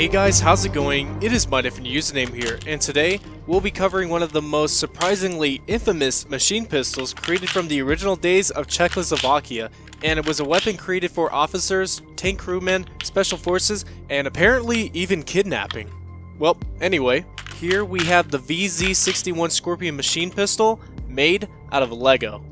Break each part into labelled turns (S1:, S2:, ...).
S1: Hey guys, how's it going? It is my different username here, and today we'll be covering one of the most surprisingly infamous machine pistols created from the original days of Czechoslovakia, and it was a weapon created for officers, tank crewmen, special forces, and apparently even kidnapping. Well, anyway, here we have the VZ61 Skorpion machine pistol made out of Lego.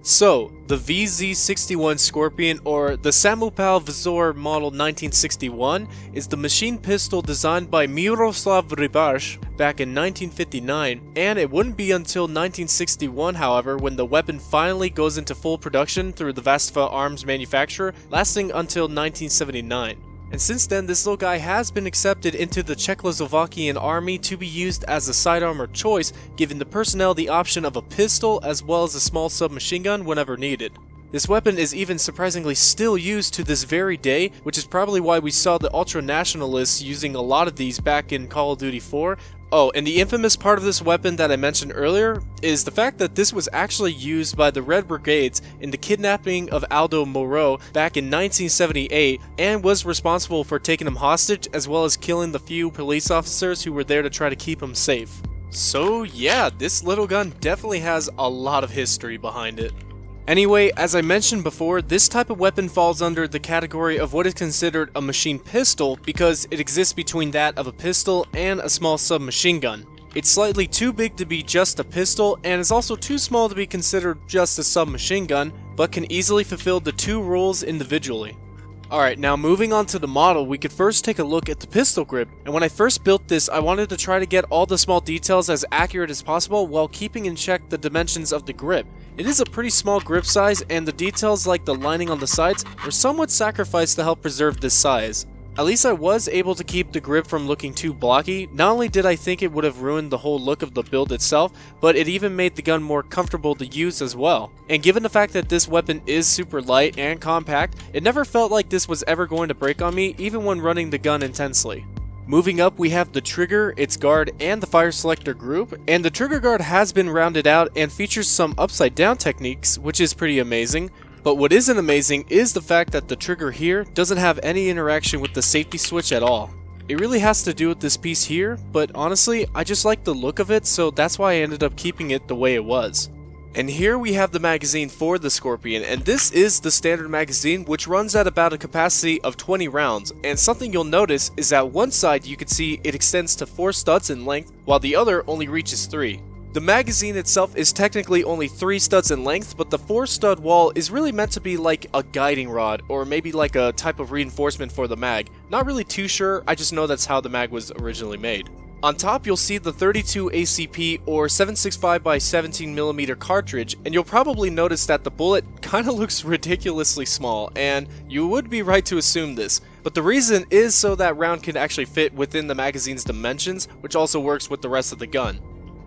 S1: So, the VZ61 Skorpion, or the Samopal Vzor Model 1961, is the machine pistol designed by Miroslav Rybarz back in 1959, and it wouldn't be until 1961, however, when the weapon finally goes into full production through the Vastava arms manufacturer, lasting until 1979. And since then, this little guy has been accepted into the Czechoslovakian army to be used as a sidearm of choice, giving the personnel the option of a pistol as well as a small submachine gun whenever needed. This weapon is even surprisingly still used to this very day, which is probably why we saw the ultra-nationalists using a lot of these back in Call of Duty 4. Oh, and the infamous part of this weapon that I mentioned earlier is the fact that this was actually used by the Red Brigades in the kidnapping of Aldo Moro back in 1978 and was responsible for taking him hostage as well as killing the few police officers who were there to try to keep him safe. So yeah, this little gun definitely has a lot of history behind it. Anyway, as I mentioned before, this type of weapon falls under the category of what is considered a machine pistol because it exists between that of a pistol and a small submachine gun. It's slightly too big to be just a pistol and is also too small to be considered just a submachine gun, but can easily fulfill the two roles individually. Alright, now moving on to the model, we could first take a look at the pistol grip, and when I first built this, I wanted to try to get all the small details as accurate as possible while keeping in check the dimensions of the grip. It is a pretty small grip size, and the details like the lining on the sides were somewhat sacrificed to help preserve this size. At least I was able to keep the grip from looking too blocky. Not only did I think it would have ruined the whole look of the build itself, but it even made the gun more comfortable to use as well. And given the fact that this weapon is super light and compact, it never felt like this was ever going to break on me, even when running the gun intensely. Moving up, we have the trigger, its guard, and the fire selector group, and the trigger guard has been rounded out and features some upside down techniques, which is pretty amazing. But what isn't amazing is the fact that the trigger here doesn't have any interaction with the safety switch at all. It really has to do with this piece here, but honestly, I just like the look of it, so that's why I ended up keeping it the way it was. And here we have the magazine for the Skorpion, and this is the standard magazine, which runs at about a capacity of 20 rounds, and something you'll notice is that one side you can see it extends to 4 studs in length, while the other only reaches 3. The magazine itself is technically only 3 studs in length, but the 4 stud wall is really meant to be like a guiding rod, or maybe like a type of reinforcement for the mag. Not really too sure, I just know that's how the mag was originally made. On top, you'll see the 32 ACP or 7.65 by 17mm cartridge, and you'll probably notice that the bullet kinda looks ridiculously small, and you would be right to assume this. But the reason is so that round can actually fit within the magazine's dimensions, which also works with the rest of the gun.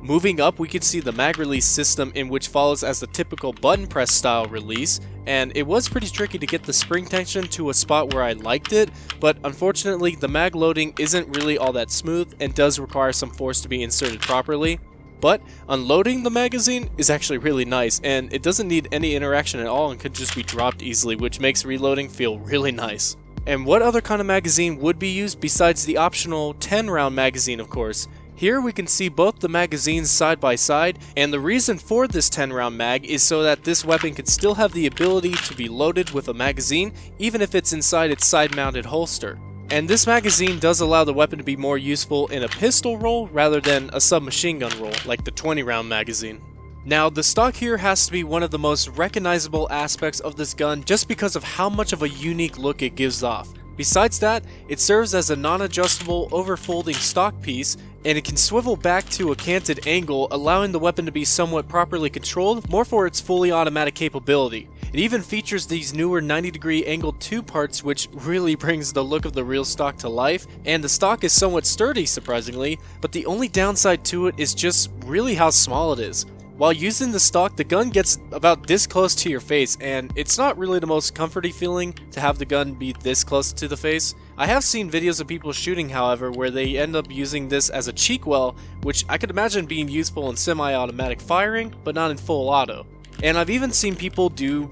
S1: Moving up, we can see the mag release system, in which follows as the typical button press style release, and it was pretty tricky to get the spring tension to a spot where I liked it, but unfortunately the mag loading isn't really all that smooth and does require some force to be inserted properly. But unloading the magazine is actually really nice, and it doesn't need any interaction at all and could just be dropped easily, which makes reloading feel really nice. And what other kind of magazine would be used besides the optional 10 round magazine, of course? Here we can see both the magazines side by side, and the reason for this 10 round mag is so that this weapon can still have the ability to be loaded with a magazine even if it's inside its side mounted holster. And this magazine does allow the weapon to be more useful in a pistol role rather than a submachine gun role like the 20 round magazine. Now, the stock here has to be one of the most recognizable aspects of this gun just because of how much of a unique look it gives off. Besides that, it serves as a non-adjustable overfolding stock piece, and it can swivel back to a canted angle, allowing the weapon to be somewhat properly controlled, more for its fully automatic capability. It even features these newer 90-degree angled tube parts, which really brings the look of the real stock to life, and the stock is somewhat sturdy, surprisingly, but the only downside to it is just really how small it is. While using the stock, the gun gets about this close to your face, and it's not really the most comforty feeling to have the gun be this close to the face. I have seen videos of people shooting, however, where they end up using this as a cheek well, which I could imagine being useful in semi-automatic firing, but not in full auto. And I've even seen people do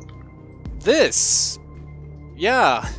S1: this. Yeah.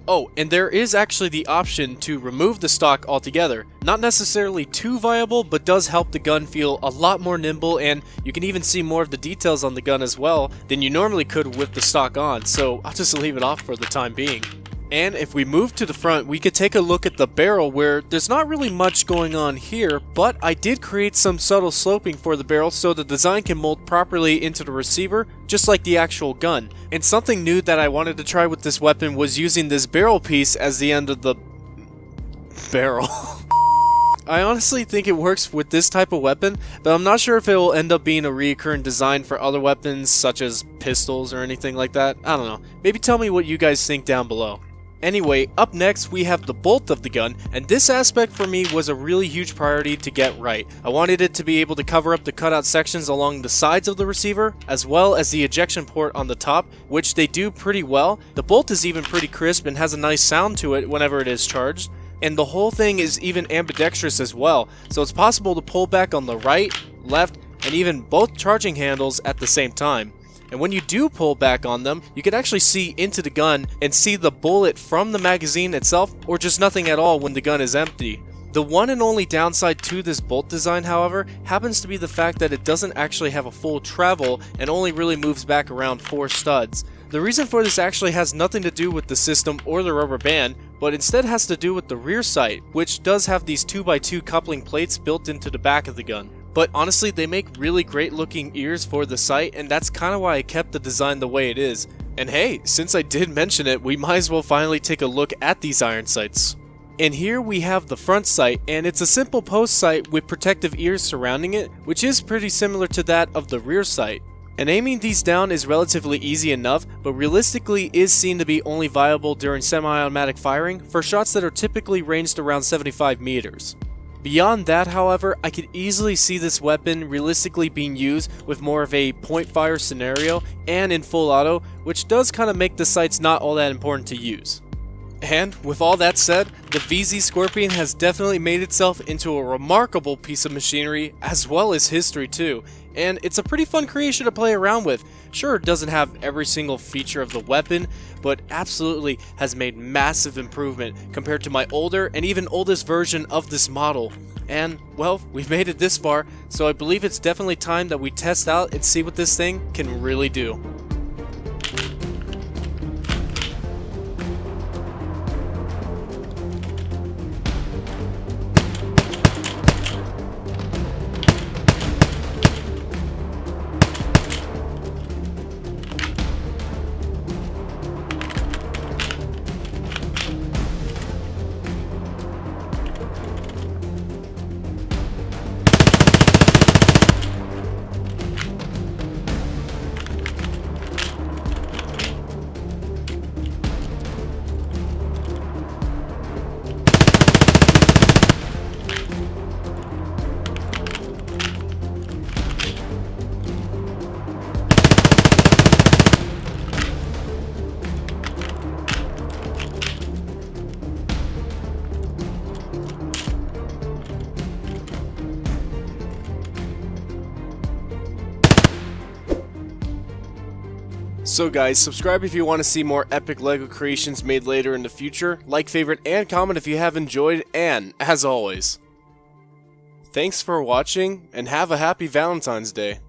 S1: Oh, and there is actually the option to remove the stock altogether. Not necessarily too viable, but does help the gun feel a lot more nimble, and you can even see more of the details on the gun as well than you normally could with the stock on, so I'll just leave it off for the time being. And if we move to the front, we could take a look at the barrel, where there's not really much going on here, but I did create some subtle sloping for the barrel so the design can mold properly into the receiver, just like the actual gun. And something new that I wanted to try with this weapon was using this barrel piece as the end of the barrel. I honestly think it works with this type of weapon, but I'm not sure if it will end up being a recurring design for other weapons such as pistols or anything like that. I don't know. Maybe tell me what you guys think down below. Anyway, up next we have the bolt of the gun, and this aspect for me was a really huge priority to get right. I wanted it to be able to cover up the cutout sections along the sides of the receiver, as well as the ejection port on the top, which they do pretty well. The bolt is even pretty crisp and has a nice sound to it whenever it is charged. And the whole thing is even ambidextrous as well, so it's possible to pull back on the right, left, and even both charging handles at the same time. And when you do pull back on them, you can actually see into the gun and see the bullet from the magazine itself, or just nothing at all when the gun is empty. The one and only downside to this bolt design, however, happens to be the fact that it doesn't actually have a full travel and only really moves back around 4 studs. The reason for this actually has nothing to do with the system or the rubber band, but instead has to do with the rear sight, which does have these 2x2 coupling plates built into the back of the gun. But honestly, they make really great looking ears for the sight, and that's kind of why I kept the design the way it is. And hey, since I did mention it, we might as well finally take a look at these iron sights. And here we have the front sight, and it's a simple post sight with protective ears surrounding it, which is pretty similar to that of the rear sight. And aiming these down is relatively easy enough, but realistically is seen to be only viable during semi-automatic firing for shots that are typically ranged around 75 meters. Beyond that, however, I could easily see this weapon realistically being used with more of a point fire scenario and in full auto, which does kind of make the sights not all that important to use. And with all that said, the VZ Skorpion has definitely made itself into a remarkable piece of machinery as well as history too, and it's a pretty fun creation to play around with. Sure, it doesn't have every single feature of the weapon, but absolutely has made massive improvement compared to my older and even oldest version of this model. And, well, we've made it this far, so I believe it's definitely time that we test out and see what this thing can really do. So guys, subscribe if you want to see more epic LEGO creations made later in the future, like, favorite, and comment if you have enjoyed, and, as always, thanks for watching, and have a happy Valentine's Day.